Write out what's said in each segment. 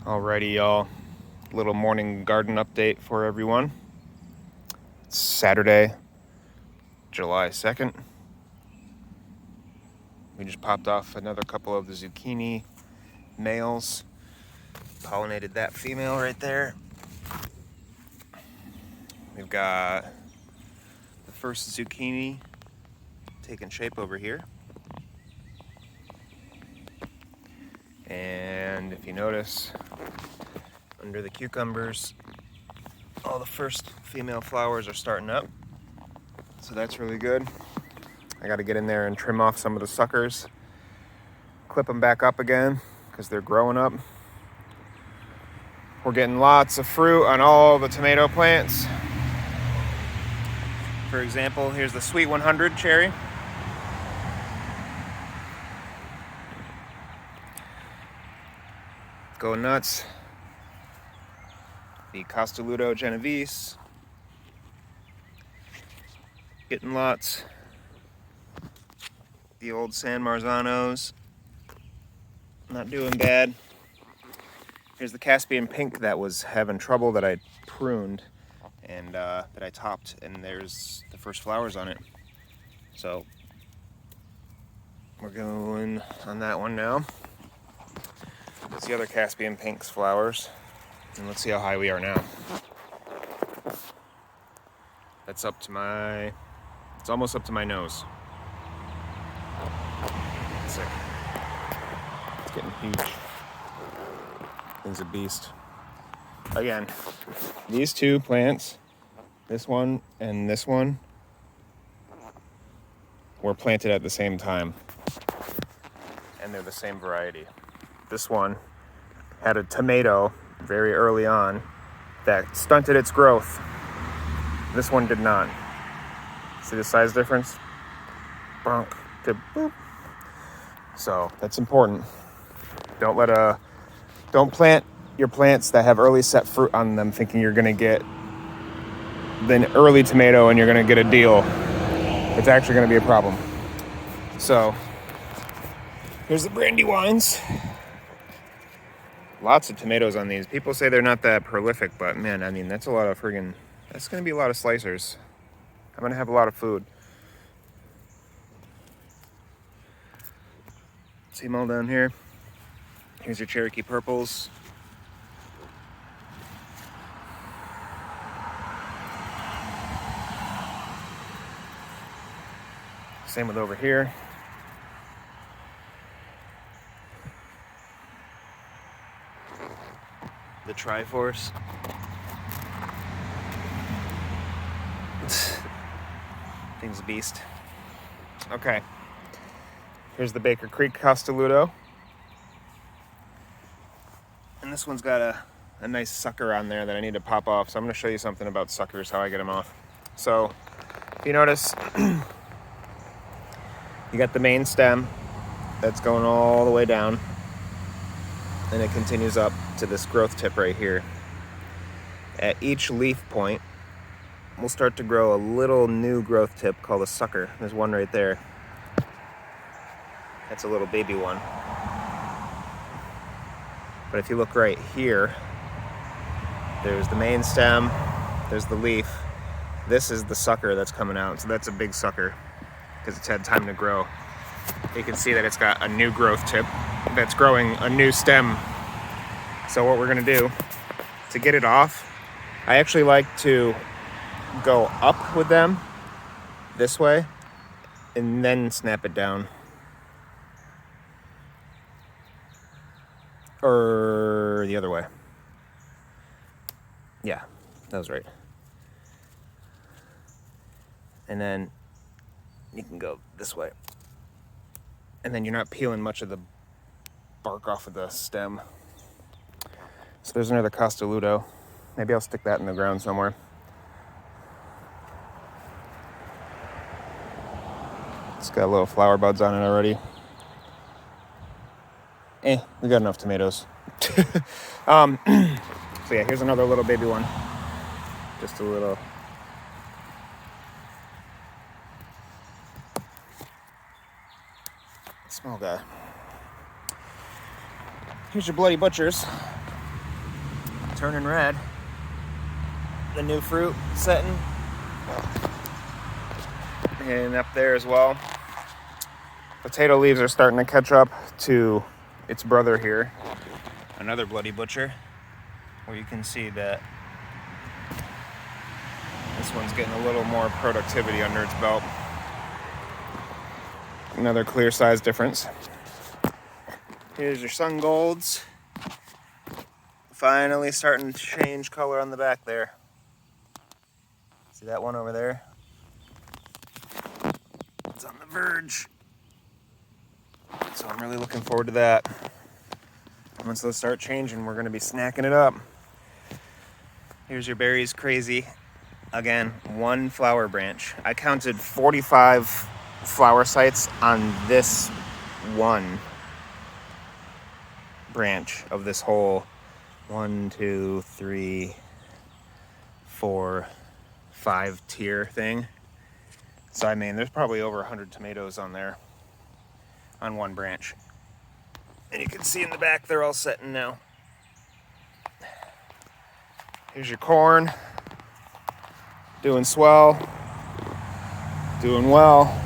Alrighty, y'all. Little morning garden update for everyone. It's Saturday, July 2nd. We just popped off another couple of the zucchini males. Pollinated that female right there. We've got the first zucchini taking shape over here. And if you notice, under the cucumbers, all the first female flowers are starting up. So that's really good. I got to get in there and trim off some of the suckers, clip them back up again because they're growing up. We're getting lots of fruit on all the tomato plants. For example, here's the Sweet 100 cherry. Go nuts. The Costoludo Genovese. Getting lots. The old San Marzanos. Not doing bad. Here's the Caspian Pink that was having trouble that I pruned and that I topped, and there's the first flowers on it. So we're going on that one now. That's the other Caspian Pink's flowers. And let's see how high we are now. That's up to my, it's almost up to my nose. Sick. It's getting huge. Thing's a beast. Again, these two plants, this one and this one, were planted at the same time. And they're the same variety. This one had a tomato very early on that stunted its growth. This one did not. See the size difference? Bonk to boop. So that's important. Don't plant your plants that have early set fruit on them thinking you're gonna get the early tomato and you're gonna get a deal. It's actually gonna be a problem. So here's the Brandywines. Lots of tomatoes on these. People say they're not that prolific, but man, I mean, that's a lot of friggin', that's gonna be a lot of slicers. I'm gonna have a lot of food. See them all down here. Here's your Cherokee Purples. Same with over here. The Triforce. Thing's a beast. Okay. Here's the Baker Creek Costoludo. And this one's got a nice sucker on there that I need to pop off. So I'm going to show you something about suckers, how I get them off. So if you notice, you got the main stem that's going all the way down. And it continues up to this growth tip right here. At each leaf point, we'll start to grow a little new growth tip called a sucker. There's one right there. That's a little baby one. But if you look right here, there's the main stem, there's the leaf. This is the sucker that's coming out. So that's a big sucker because it's had time to grow. You can see that it's got a new growth tip that's growing a new stem. So what we're gonna do to get it off, I actually like to go up with them this way and then snap it down. Or the other way. Yeah, that was right. And then you can go this way. And then you're not peeling much of the bark off of the stem. So there's another Costoludo. Maybe I'll stick that in the ground somewhere. It's got little flower buds on it already. We got enough tomatoes. So yeah, here's another little baby one. Just a little. Small guy. Here's your Bloody Butchers. turning red. The new fruit setting. And up there as well. Potato leaves are starting to catch up to its brother here. Another bloody butcher. Where you can see that this one's getting a little more productivity under its belt. Another clear size difference. Here's your sun golds. Finally starting to change color on the back there. See that one over there? It's on the verge. So I'm really looking forward to that. Once those start changing, we're gonna be snacking it up. Here's your berries crazy. Again, one flower branch. I counted 45 flower sites on this one branch of this whole 1, 2, 3, 4, 5 tier thing. So I mean, there's probably over 100 tomatoes on there on one branch. And you can see in the back, they're all setting now. Here's your corn. Doing swell. Doing well.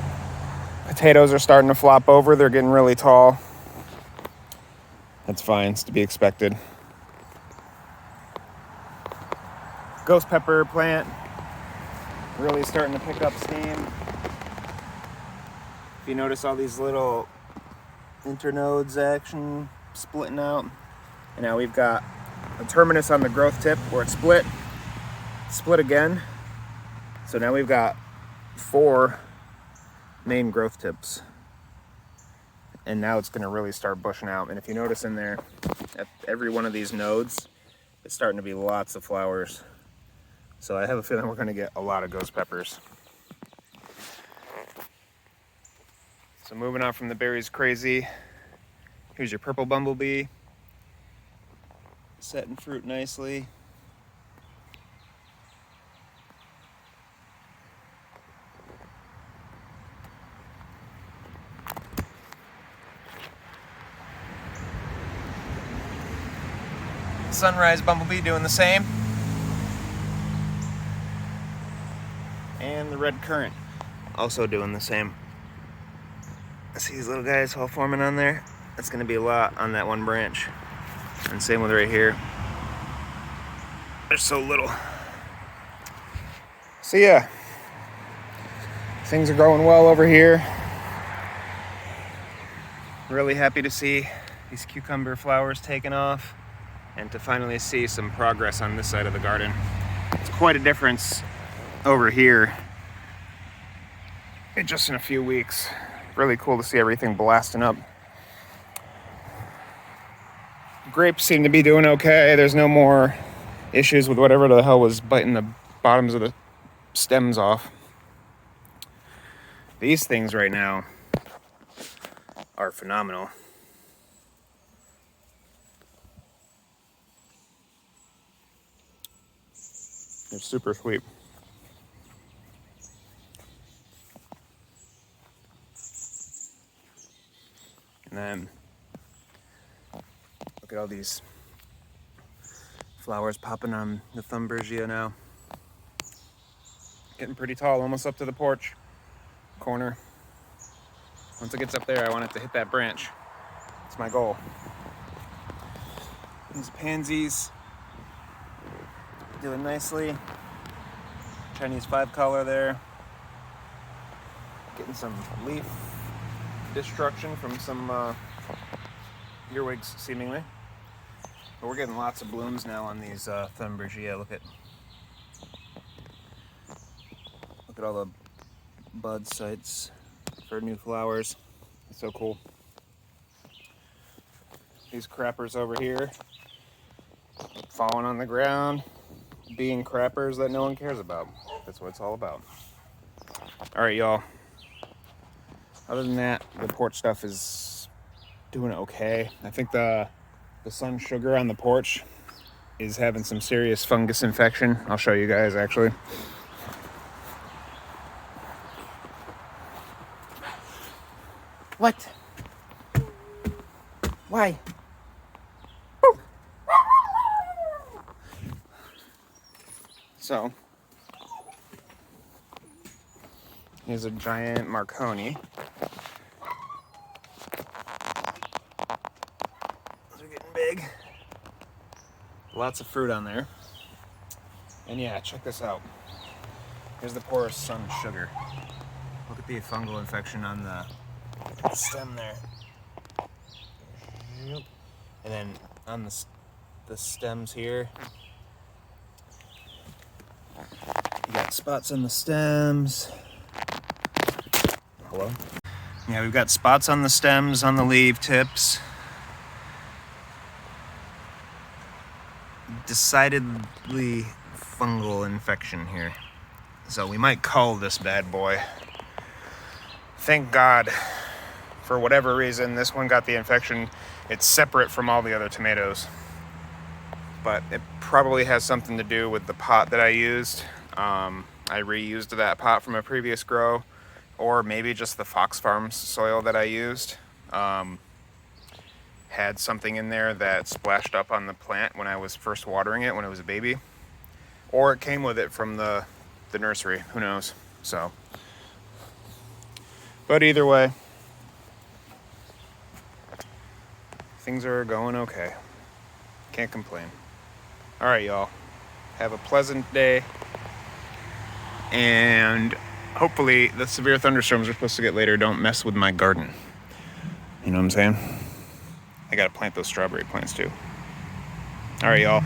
Potatoes are starting to flop over. They're getting really tall. That's fine. It's to be expected. Ghost pepper plant really starting to pick up steam. If you notice all these little internodes action splitting out. And now we've got a terminus on the growth tip where it's split again. So now we've got 4 main growth tips. And now it's gonna really start bushing out. And if you notice in there, at every one of these nodes, it's starting to be lots of flowers. So I have a feeling we're gonna get a lot of ghost peppers. So moving on from the berries crazy, here's your purple bumblebee. Setting fruit nicely. Sunrise bumblebee doing the same. And the red currant also doing the same. See these little guys all forming on there? That's gonna be a lot on that one branch. And same with right here. They're so little. So yeah, things are going well over here. Really happy to see these cucumber flowers taking off and to finally see some progress on this side of the garden. It's quite a difference over here just in a few weeks. Really cool to see everything blasting up. Grapes seem to be doing okay. There's no more issues with whatever the hell was biting the bottoms of the stems off. These things right now are phenomenal. They're super sweet. And then look at all these flowers popping on the Thunbergia now. Getting pretty tall, almost up to the porch corner. Once it gets up there, I want it to hit that branch. That's my goal. These pansies doing nicely. Chinese 5-color there. Getting some leaf destruction from some earwigs, seemingly. But we're getting lots of blooms now on these Thunbergia. Look at all the bud sites for new flowers. It's so cool. These crappers over here falling on the ground, being crappers that no one cares about. That's what it's all about. All right, y'all. Other than that, the porch stuff is doing okay. I think the sun sugar on the porch is having some serious fungus infection. I'll show you guys actually. What? Why? So here's a giant Marconi. Those are getting big. Lots of fruit on there. And yeah, check this out. Here's the poor sun sugar. Look at the fungal infection on the stem there. And then on the stems here, you got spots on the stems. Hello? Yeah, we've got spots on the stems, on the leaf tips. Decidedly fungal infection here. So we might cull this bad boy. Thank God, for whatever reason, this one got the infection. It's separate from all the other tomatoes. But it probably has something to do with the pot that I used. I reused that pot from a previous grow, or maybe just the Fox Farms soil that I used. Had something in there that splashed up on the plant when I was first watering it when it was a baby. Or it came with it from the nursery, who knows. So, but either way, things are going okay. Can't complain. All right, y'all. Have a pleasant day. And hopefully the severe thunderstorms we're supposed to get later don't mess with my garden. You know what I'm saying? I gotta plant those strawberry plants too. All right, y'all.